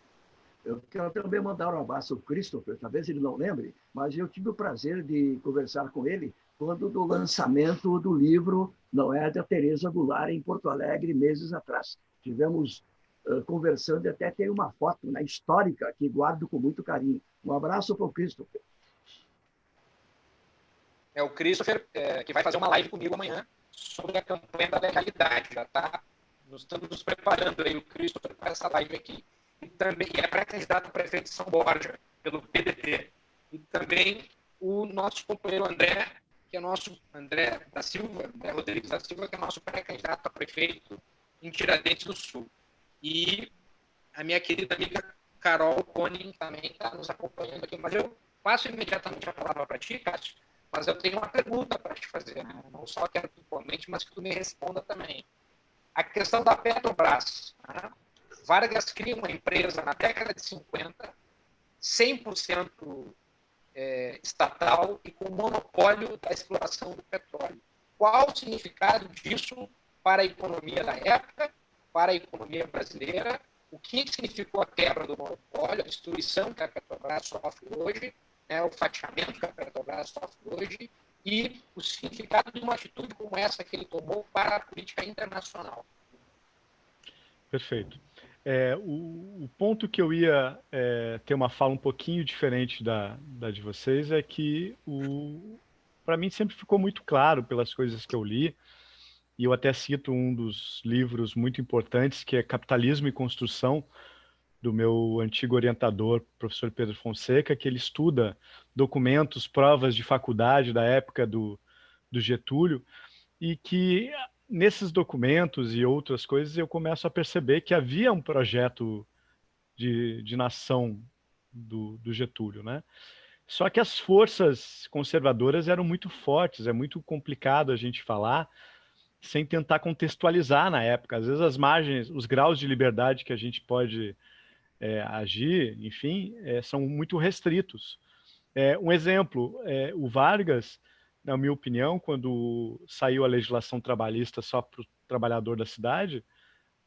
Eu quero também mandar um abraço ao Christopher, talvez ele não lembre, mas eu tive o prazer de conversar com ele quando do lançamento do livro Não é da Tereza Goulart, em Porto Alegre, meses atrás. Tivemos conversando e até tem uma foto, né, histórica que guardo com muito carinho. Um abraço para o Christopher. É o Christopher que vai fazer uma live comigo amanhã sobre a campanha da legalidade. Já está, estamos nos preparando aí o Christopher para essa live aqui. E também é pré-candidato a prefeito de São Borja, pelo PDT. E também o nosso companheiro André, que é nosso André da Silva, André Rodrigues da Silva, que é nosso pré-candidato a prefeito em Tiradentes do Sul. E a minha querida amiga Carol Koning também está nos acompanhando aqui. Mas eu passo imediatamente a palavra para ti, Cássio, mas eu tenho uma pergunta para te fazer, né? Não só quero que tu comente, mas que tu me responda também. A questão da Petrobras, né? Vargas cria uma empresa na década de 50, 100% estatal e com monopólio da exploração do petróleo. Qual o significado disso para a economia da época, para a economia brasileira? O que significou a quebra do monopólio, a destruição que a Petrobras sofre hoje, né, o fatiamento que a Petrobras sofre hoje e o significado de uma atitude como essa que ele tomou para a política internacional? Perfeito. O ponto que eu ia ter uma fala um pouquinho diferente da de vocês é que, para mim, sempre ficou muito claro pelas coisas que eu li, e eu até cito um dos livros muito importantes, que é Capitalismo e Construção, do meu antigo orientador, professor Pedro Fonseca, que ele estuda documentos, provas de faculdade da época do Getúlio, e que nesses documentos e outras coisas eu começo a perceber que havia um projeto de nação do Getúlio, né? Só que as forças conservadoras eram muito fortes, é muito complicado a gente falar sem tentar contextualizar na época. Às vezes as margens, os graus de liberdade que a gente pode agir, enfim, são muito restritos. Um exemplo, o Vargas, na minha opinião, quando saiu a legislação trabalhista só para o trabalhador da cidade,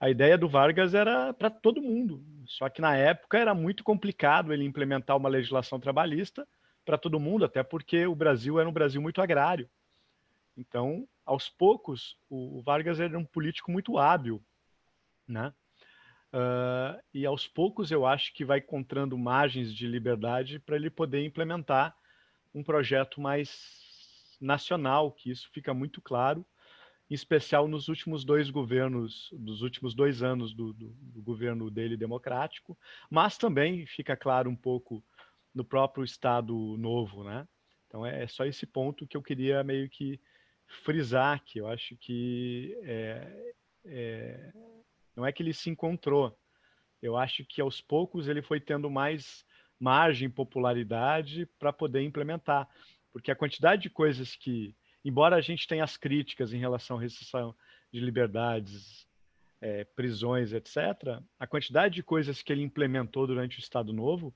a ideia do Vargas era para todo mundo. Só que na época era muito complicado ele implementar uma legislação trabalhista para todo mundo, até porque o Brasil era um Brasil muito agrário. Então, aos poucos, o Vargas era um político muito hábil, né? E aos poucos eu acho que vai encontrando margens de liberdade para ele poder implementar um projeto mais nacional, que isso fica muito claro, em especial nos últimos dois governos, dos últimos 2 anos do governo dele democrático, mas também fica claro um pouco no próprio Estado Novo, né? Então é só esse ponto que eu queria meio que frisar, que eu acho que não é que ele se encontrou, eu acho que aos poucos ele foi tendo mais margem, popularidade para poder implementar. Porque a quantidade de coisas que, embora a gente tenha as críticas em relação à restrição de liberdades, prisões, etc., a quantidade de coisas que ele implementou durante o Estado Novo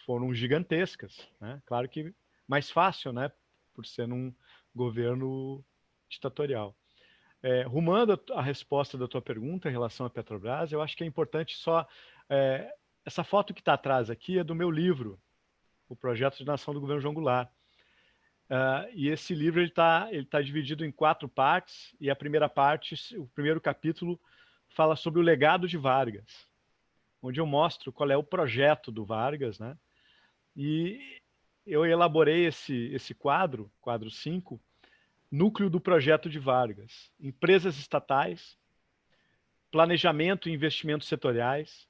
foram gigantescas, né? Claro que mais fácil, né? Por ser num governo ditatorial. Rumando a resposta da tua pergunta em relação à Petrobras, eu acho que é importante só... essa foto que está atrás aqui é do meu livro, O Projeto de Nação do Governo João Goulart. E esse livro ele tá dividido em 4 partes, e a primeira parte, o primeiro capítulo, fala sobre o legado de Vargas, onde eu mostro qual é o projeto do Vargas, né? E eu elaborei esse quadro 5, núcleo do projeto de Vargas, empresas estatais, planejamento e investimentos setoriais,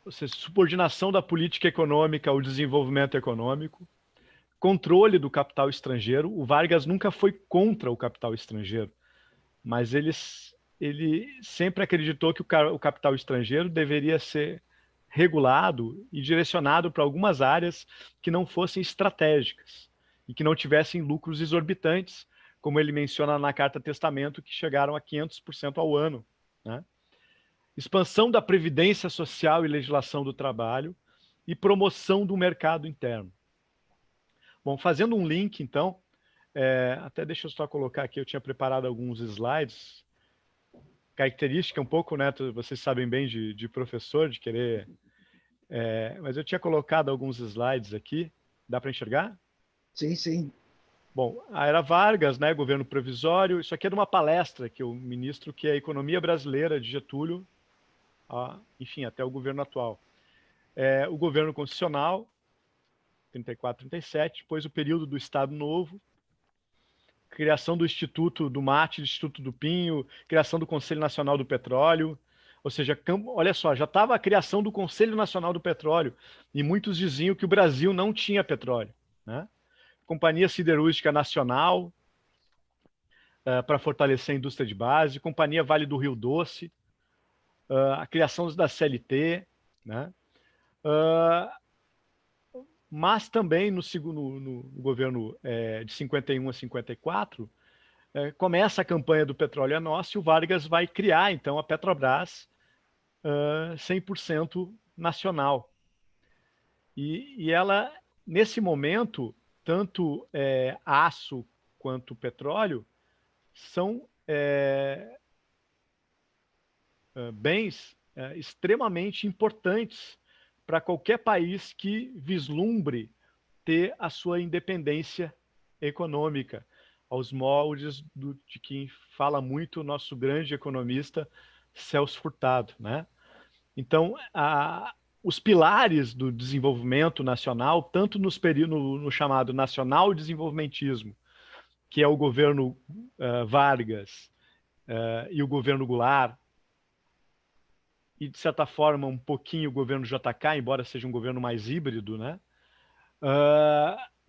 ou seja, subordinação da política econômica ao desenvolvimento econômico, controle do capital estrangeiro. O Vargas nunca foi contra o capital estrangeiro, mas ele sempre acreditou que o capital estrangeiro deveria ser regulado e direcionado para algumas áreas que não fossem estratégicas e que não tivessem lucros exorbitantes, como ele menciona na Carta Testamento, que chegaram a 500% ao ano, né? Expansão da previdência social e legislação do trabalho e promoção do mercado interno. Bom, fazendo um link, então, até deixa eu só colocar aqui, eu tinha preparado alguns slides, característica um pouco, né, vocês sabem bem de professor, de querer... mas eu tinha colocado alguns slides aqui, dá para enxergar? Sim, sim. Bom, a Era Vargas, né, governo provisório, isso aqui é de uma palestra que eu ministro, que é a Economia Brasileira de Getúlio, enfim, até o governo atual. O governo constitucional, 34, 37, depois o período do Estado Novo, criação do Instituto do Mate, do Instituto do Pinho, criação do Conselho Nacional do Petróleo, ou seja, olha só, já estava a criação do Conselho Nacional do Petróleo, e muitos diziam que o Brasil não tinha petróleo, né? Companhia Siderúrgica Nacional, para fortalecer a indústria de base, Companhia Vale do Rio Doce, a criação da CLT, né? Mas também no governo de 51 a 54, começa a campanha do Petróleo é Nosso e o Vargas vai criar, então, a Petrobras 100% nacional. E ela, nesse momento, tanto aço quanto petróleo são bens extremamente importantes para qualquer país que vislumbre ter a sua independência econômica, aos moldes de quem fala muito o nosso grande economista Celso Furtado, né? Então, os pilares do desenvolvimento nacional, tanto no chamado nacional desenvolvimentismo, que é o governo Vargas e o governo Goulart, e, de certa forma, um pouquinho o governo JK, embora seja um governo mais híbrido, né?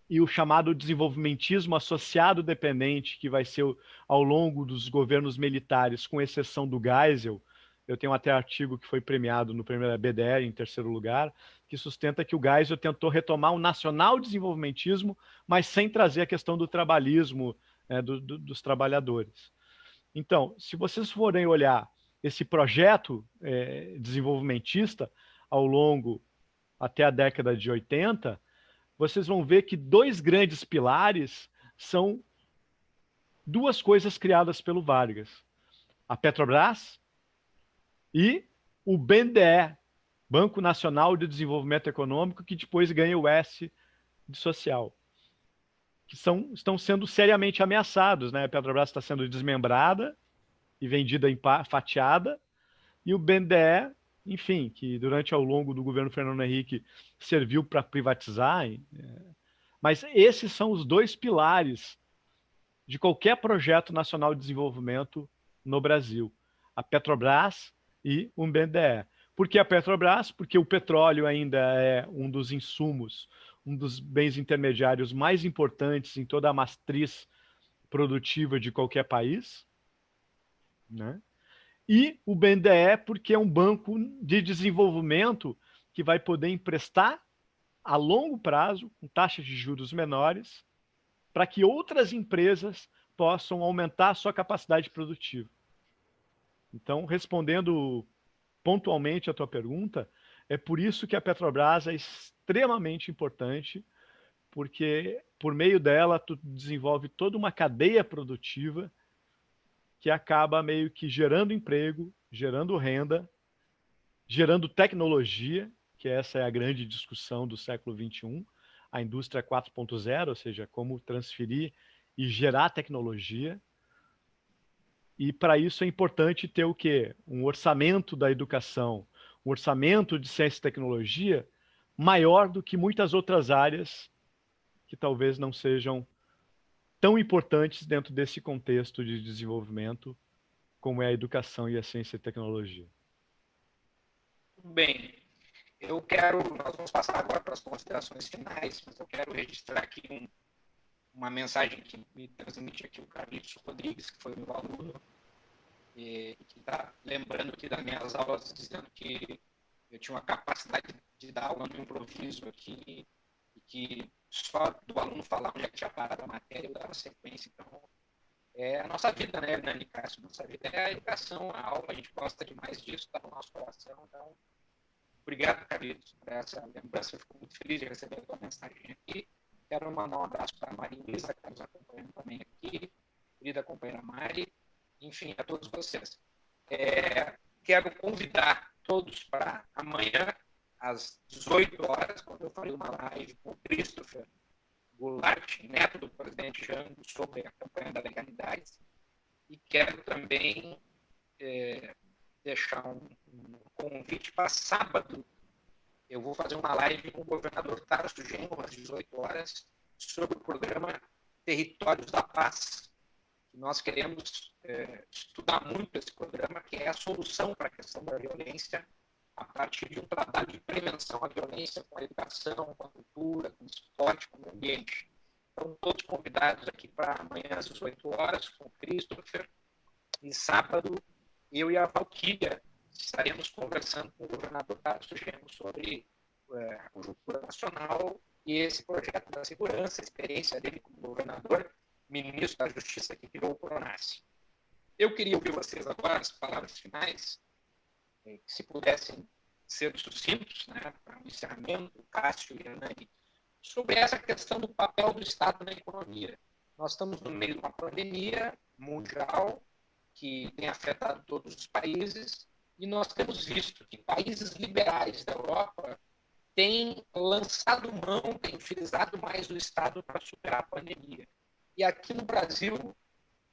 E o chamado desenvolvimentismo associado dependente, que vai ser ao longo dos governos militares, com exceção do Geisel. Eu tenho até artigo que foi premiado no primeiro BDR, em terceiro lugar, que sustenta que o Geisel tentou retomar o nacional desenvolvimentismo, mas sem trazer a questão do trabalhismo, dos trabalhadores. Então, se vocês forem olhar esse projeto desenvolvimentista ao longo até a década de 80, vocês vão ver que dois grandes pilares são duas coisas criadas pelo Vargas: a Petrobras e o BNDE, Banco Nacional de Desenvolvimento Econômico, que depois ganha o S de social, que estão sendo seriamente ameaçados, né? A Petrobras está sendo desmembrada e vendida fatiada, e o BNDE, enfim, que durante ao longo do governo Fernando Henrique serviu para privatizar. Mas esses são os dois pilares de qualquer projeto nacional de desenvolvimento no Brasil: a Petrobras e o BNDE. Por que a Petrobras? Porque o petróleo ainda é um dos insumos, um dos bens intermediários mais importantes em toda a matriz produtiva de qualquer país, né? E o BNDE porque é um banco de desenvolvimento que vai poder emprestar a longo prazo, com taxas de juros menores, para que outras empresas possam aumentar a sua capacidade produtiva. Então, respondendo pontualmente a tua pergunta, é por isso que a Petrobras é extremamente importante, porque por meio dela tu desenvolve toda uma cadeia produtiva que acaba meio que gerando emprego, gerando renda, gerando tecnologia, que essa é a grande discussão do século XXI, a indústria 4.0, ou seja, como transferir e gerar tecnologia. E para isso é importante ter o quê? Um orçamento da educação, um orçamento de ciência e tecnologia maior do que muitas outras áreas que talvez não sejam tão importantes dentro desse contexto de desenvolvimento como é a educação e a ciência e tecnologia. Bem, nós vamos passar agora para as considerações finais, mas eu quero registrar aqui uma mensagem que me transmite aqui o Carlitos Rodrigues, que foi meu aluno, e que está lembrando aqui das minhas aulas, dizendo que eu tinha uma capacidade de dar aula no improviso aqui, e que só do aluno falar onde é que tinha parado a matéria, eu dava sequência. Então, é a nossa vida, né, Hernani Cássio? Nossa vida é a educação, a aula, a gente gosta demais disso, está no nosso coração. Então, obrigado, Carlitos, por essa lembrança. Eu fico muito feliz de receber a tua mensagem aqui. Quero mandar um abraço para a Maria Luísa, que está nos acompanhando também aqui, querida companheira Mari, enfim, a todos vocês. Quero convidar todos para amanhã, às 18 horas, quando eu farei uma live com o Christopher Goulart, neto do presidente Jango, sobre a campanha da legalidade. E quero também deixar um convite para sábado. Eu vou fazer uma live com o governador Tarso Genro, às 18 horas, sobre o programa Territórios da Paz. Nós queremos estudar muito esse programa, que é a solução para a questão da violência, a partir de um trabalho de prevenção à violência com a educação, com a cultura, com o esporte, com o ambiente. Então, todos convidados aqui para amanhã às 18 horas, com o Christopher. E sábado, eu e a Valquíria estaremos conversando com o governador Tarso Genro sobre a conjuntura nacional e esse projeto da segurança, a experiência dele como governador, ministro da Justiça que criou o Pronace. Eu queria ouvir vocês agora, as palavras finais, se pudessem ser sucintos, né, para o encerramento, Cássio e Hernani, sobre essa questão do papel do Estado na economia. Nós estamos no meio de uma pandemia mundial que tem afetado todos os países e nós temos visto que países liberais da Europa têm lançado mão, têm utilizado mais o Estado para superar a pandemia. E aqui no Brasil,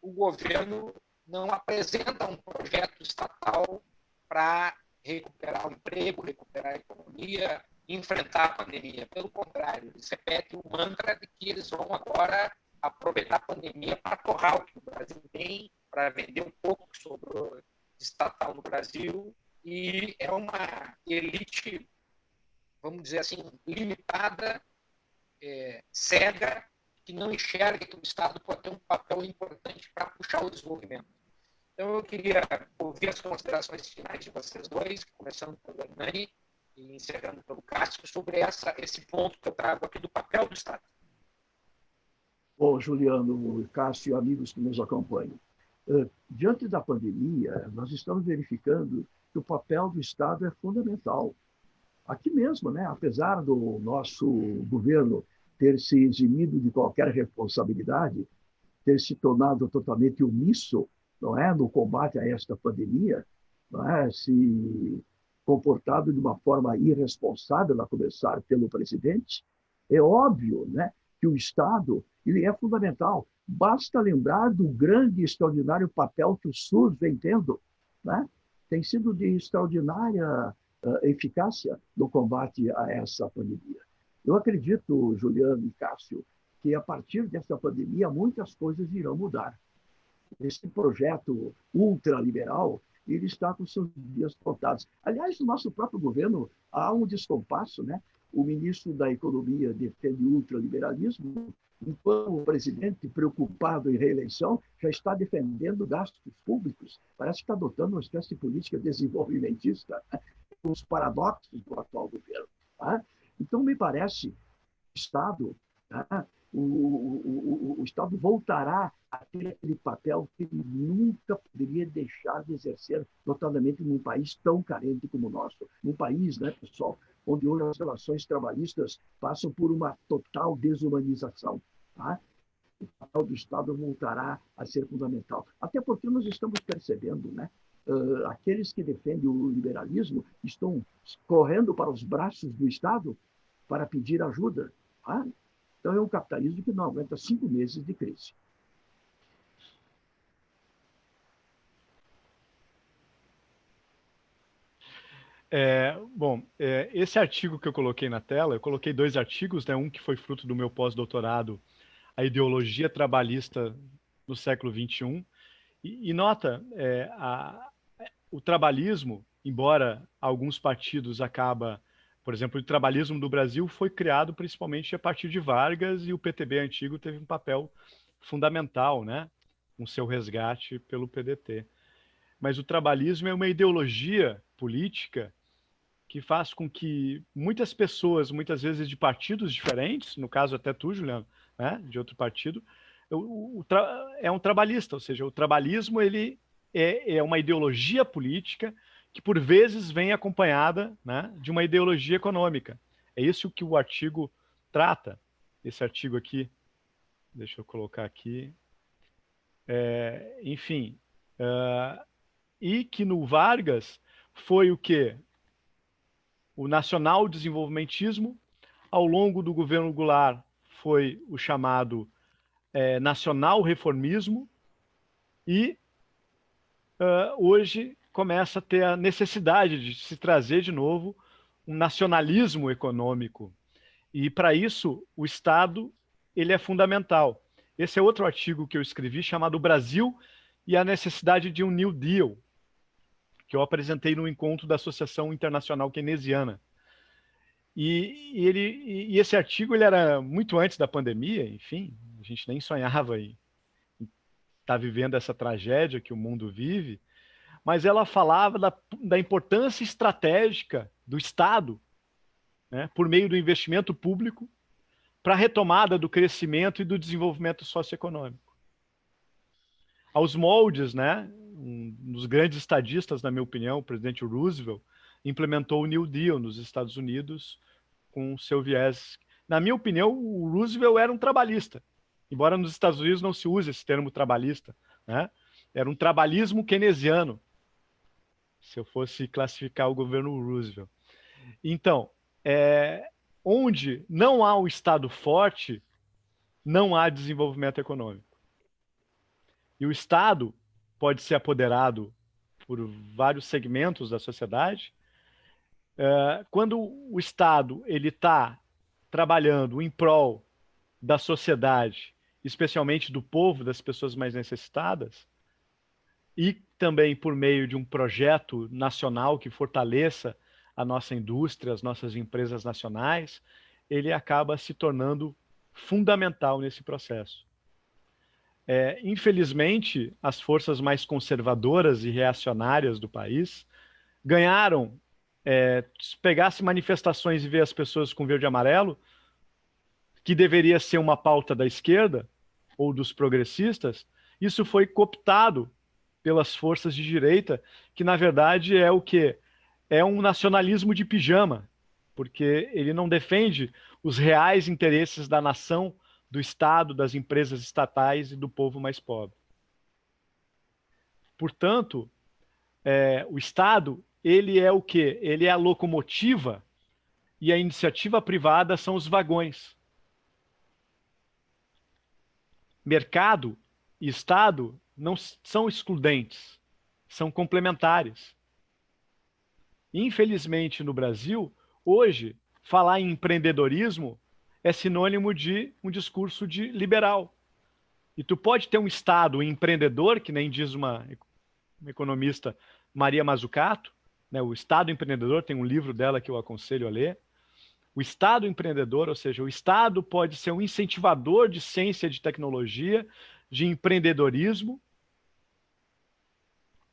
o governo não apresenta um projeto estatal para recuperar o emprego, recuperar a economia, enfrentar a pandemia. Pelo contrário, eles repetem o mantra de que eles vão agora aproveitar a pandemia para torrar o que o Brasil tem, para vender um pouco sobre o estatal no Brasil. E é uma elite, vamos dizer assim, limitada, cega, que não enxerga que o Estado pode ter um papel importante para puxar o desenvolvimento. Então, eu queria ouvir as considerações finais de vocês dois, começando pelo Hernani e encerrando pelo Cássio, sobre esse ponto que eu trago aqui do papel do Estado. Bom, Juliano, Cássio e amigos que nos acompanham. Diante da pandemia, nós estamos verificando que o papel do Estado é fundamental. Aqui mesmo, né, apesar do nosso governo ter se eximido de qualquer responsabilidade, ter se tornado totalmente omisso, não é, no combate a esta pandemia, não é, se comportado de uma forma irresponsável, a começar pelo presidente, é óbvio, né, que o Estado ele é fundamental. Basta lembrar do grande e extraordinário papel que o SUS vem tendo, né? Tem sido de extraordinária eficácia no combate a essa pandemia. Eu acredito, Juliano e Cássio, que a partir dessa pandemia muitas coisas irão mudar. Esse projeto ultraliberal ele está com seus dias contados. Aliás, no nosso próprio governo há um descompasso, né? O ministro da Economia defende o ultraliberalismo, enquanto o presidente, preocupado em reeleição, já está defendendo gastos públicos. Parece que está adotando uma espécie de política desenvolvimentista, né? Os paradoxos do atual governo. Tá? Então, me parece que o Estado, tá? O Estado voltará a ter aquele papel que ele nunca poderia deixar de exercer, notadamente num país tão carente como o nosso. Num país, né, pessoal, onde hoje as relações trabalhistas passam por uma total desumanização. Tá? O papel do Estado voltará a ser fundamental. Até porque nós estamos percebendo, né? Aqueles que defendem o liberalismo estão correndo para os braços do Estado para pedir ajuda. Tá? Então, é um capitalismo que não aguenta 5 meses de crise. Esse artigo que eu coloquei na tela, eu coloquei 2 artigos, né? Um que foi fruto do meu pós-doutorado, A Ideologia Trabalhista no Século XXI. E nota, o trabalhismo, embora alguns partidos por exemplo, o trabalhismo do Brasil foi criado principalmente a partir de Vargas e o PTB antigo teve um papel fundamental, né? Com seu resgate pelo PDT. Mas o trabalhismo é uma ideologia política que faz com que muitas pessoas, muitas vezes de partidos diferentes, no caso até tu, Juliano, né, de outro partido, é um trabalhista, ou seja, o trabalhismo ele é uma ideologia política que por vezes vem acompanhada, né, de uma ideologia econômica. É isso que o artigo trata. Esse artigo aqui, deixa eu colocar aqui, enfim, e que no Vargas foi o quê? O nacional-desenvolvimentismo, ao longo do governo Goulart, foi o chamado nacional-reformismo, e hoje começa a ter a necessidade de se trazer de novo um nacionalismo econômico. E, para isso, o Estado ele é fundamental. Esse é outro artigo que eu escrevi, chamado Brasil e a necessidade de um New Deal, que eu apresentei no encontro da Associação Internacional Keynesiana. E esse artigo ele era muito antes da pandemia, enfim, a gente nem sonhava em estar vivendo essa tragédia que o mundo vive, mas ela falava da importância estratégica do Estado, né, por meio do investimento público, para a retomada do crescimento e do desenvolvimento socioeconômico. Aos moldes, né, um dos grandes estadistas, na minha opinião, o presidente Roosevelt, implementou o New Deal nos Estados Unidos com seu viés. Na minha opinião, o Roosevelt era um trabalhista, embora nos Estados Unidos não se use esse termo trabalhista, né? Era um trabalhismo keynesiano, se eu fosse classificar o governo Roosevelt. Então, onde não há um Estado forte, não há desenvolvimento econômico. E o Estado pode ser apoderado por vários segmentos da sociedade. Quando o Estado está trabalhando em prol da sociedade, especialmente do povo, das pessoas mais necessitadas, e também por meio de um projeto nacional que fortaleça a nossa indústria, as nossas empresas nacionais, ele acaba se tornando fundamental nesse processo. Infelizmente, as forças mais conservadoras e reacionárias do país ganharam. Se pegasse manifestações e ver as pessoas com verde e amarelo, que deveria ser uma pauta da esquerda ou dos progressistas, isso foi cooptado pelas forças de direita, que na verdade é o quê? É um nacionalismo de pijama, porque ele não defende os reais interesses da nação, do Estado, das empresas estatais e do povo mais pobre. Portanto, o Estado, ele é o quê? Ele é a locomotiva e a iniciativa privada são os vagões. Mercado e Estado não são excludentes, são complementares. Infelizmente, no Brasil, hoje, falar em empreendedorismo é sinônimo de um discurso de liberal. E tu pode ter um Estado empreendedor, que nem diz uma economista, Maria Mazzucato, né? O Estado empreendedor, tem um livro dela que eu aconselho a ler. O Estado empreendedor, ou seja, o Estado pode ser um incentivador de ciência, de tecnologia, de empreendedorismo,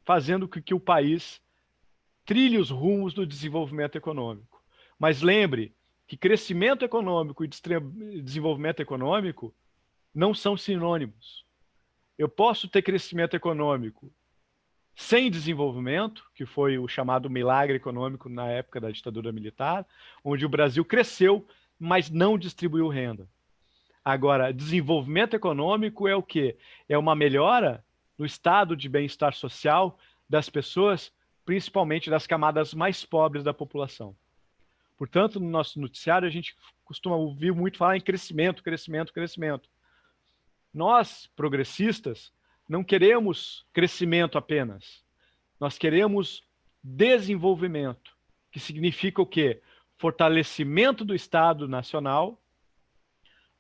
fazendo com que o país trilhe os rumos do desenvolvimento econômico. Mas lembre que crescimento econômico e desenvolvimento econômico não são sinônimos. Eu posso ter crescimento econômico sem desenvolvimento, que foi o chamado milagre econômico na época da ditadura militar, onde o Brasil cresceu, mas não distribuiu renda. Agora, desenvolvimento econômico é o quê? É uma melhora no estado de bem-estar social das pessoas, principalmente das camadas mais pobres da população. Portanto, no nosso noticiário, a gente costuma ouvir muito falar em crescimento, crescimento, crescimento. Nós, progressistas, não queremos crescimento apenas. Nós queremos desenvolvimento. que significa o quê? Fortalecimento do Estado Nacional,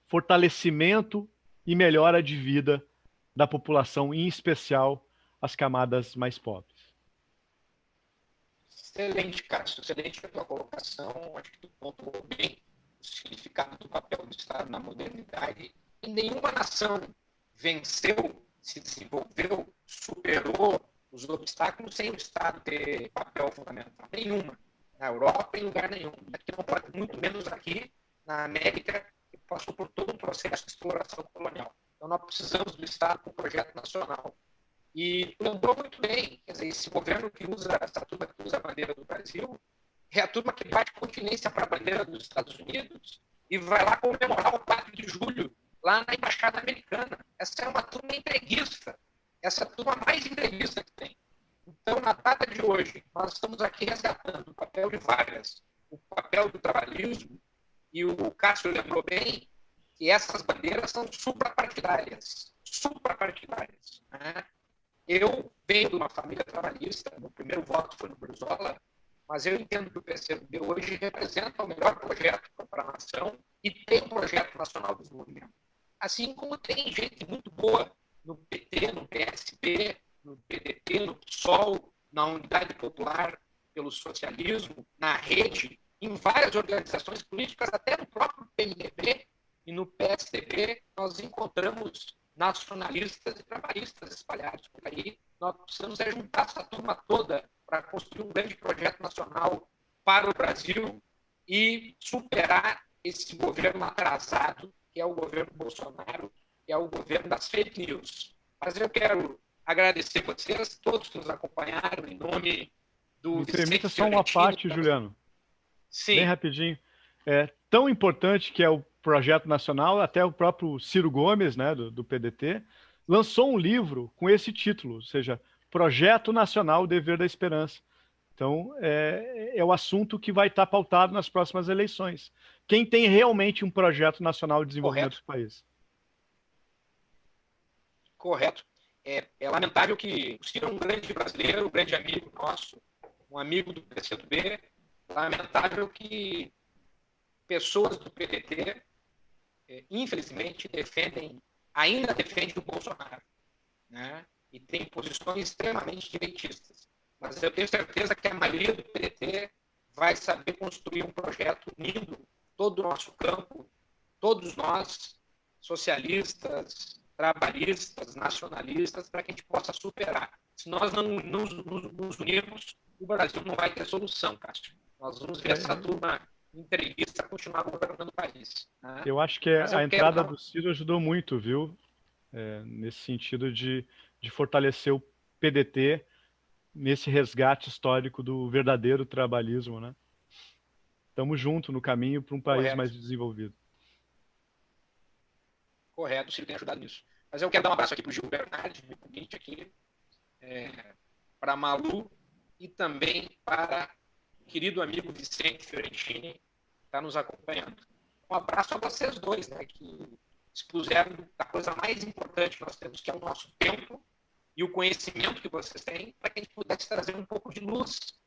fortalecimento e melhora de vida da população, em especial as camadas mais pobres. Excelente, Cássio. Excelente a tua colocação. Acho que tu pontuou bem o significado do papel do Estado na modernidade. E nenhuma nação venceu, se desenvolveu, superou os obstáculos sem o Estado ter papel fundamental. Nenhuma. Na Europa, em lugar nenhum. Aqui não pode, muito menos aqui, na América, que passou por todo um processo de exploração colonial. Então, nós precisamos do Estado com um projeto nacional. E lembrou muito bem, quer dizer, esse governo que usa, essa turma que usa a bandeira do Brasil, é a turma que bate continência para a bandeira dos Estados Unidos e vai lá comemorar o 4 de julho, lá na Embaixada Americana. Essa é uma turma entreguista, essa é a turma mais entreguista que tem. Então, na data de hoje, nós estamos aqui resgatando o papel de Vargas, o papel do trabalhismo, e o Cássio lembrou bem que essas bandeiras são suprapartidárias, né? Eu venho de uma família trabalhista, meu primeiro voto foi no Brizola, mas eu entendo que o PCdoB hoje representa o melhor projeto para a nação e tem um projeto nacional de desenvolvimento. Assim como tem gente muito boa no PT, no PSB, no PDT, no PSOL, na Unidade Popular pelo Socialismo, na Rede, em várias organizações políticas, até no próprio PMDB e no PSDB, nós encontramos nacionalistas e trabalhistas espalhados por aí. Nós precisamos juntar essa turma toda para construir um grande projeto nacional para o Brasil e superar esse governo atrasado, que é o governo Bolsonaro, que é o governo das fake news. Mas eu quero agradecer vocês, todos que nos acompanharam, em nome do Me permita só uma parte, Juliano. Sim. Bem rapidinho. É tão importante que é o projeto nacional, até o próprio Ciro Gomes, né, do PDT, lançou um livro com esse título, ou seja, Projeto Nacional Dever da Esperança. Então, é o assunto que vai estar pautado nas próximas eleições. Quem tem realmente um projeto nacional de desenvolvimento do país? Correto. É lamentável que o Ciro é um grande brasileiro, um grande amigo nosso, um amigo do PCdoB. Lamentável que pessoas do PDT, infelizmente, ainda defendem o Bolsonaro, né? E tem posições extremamente direitistas. Mas eu tenho certeza que a maioria do PDT vai saber construir um projeto unindo todo o nosso campo, todos nós, socialistas, trabalhistas, nacionalistas, para que a gente possa superar. Se nós não nos unirmos, o Brasil não vai ter solução, Cássio. Nós vamos ver essa turma entrevista continuar governando o país, né? Eu acho que a entrada do Ciro ajudou muito, viu? Nesse sentido de fortalecer o PDT nesse resgate histórico do verdadeiro trabalhismo, né? Estamos juntos no caminho para um país mais desenvolvido. Correto, o Ciro tem ajudado nisso. Mas eu quero dar um abraço aqui para o Gil Bernardi, aqui, para a Malu e também para o querido amigo Vicente Fiorentini, que está nos acompanhando. Um abraço a vocês dois, né, que expuseram a coisa mais importante que nós temos, que é o nosso tempo e o conhecimento que vocês têm, para que a gente pudesse trazer um pouco de luz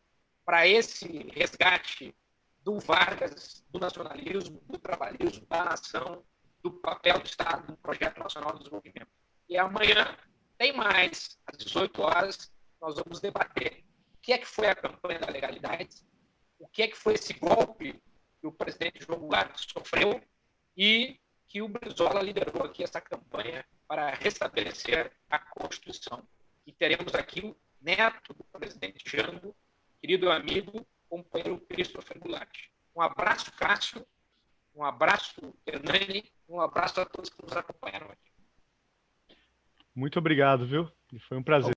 para esse resgate do Vargas, do nacionalismo, do trabalhismo, da nação, do papel do Estado no Projeto Nacional de Desenvolvimento. E amanhã tem mais, às 18 horas, nós vamos debater o que é que foi a campanha da legalidade, o que é que foi esse golpe que o presidente João Goulart sofreu e que o Brizola liderou aqui essa campanha para restabelecer a Constituição. E teremos aqui o neto do presidente Jango, querido amigo, companheiro Christopher Goulart. Um abraço, Cássio, um abraço, Hernani, um abraço a todos que nos acompanharam aqui. Muito obrigado, viu? Foi um prazer.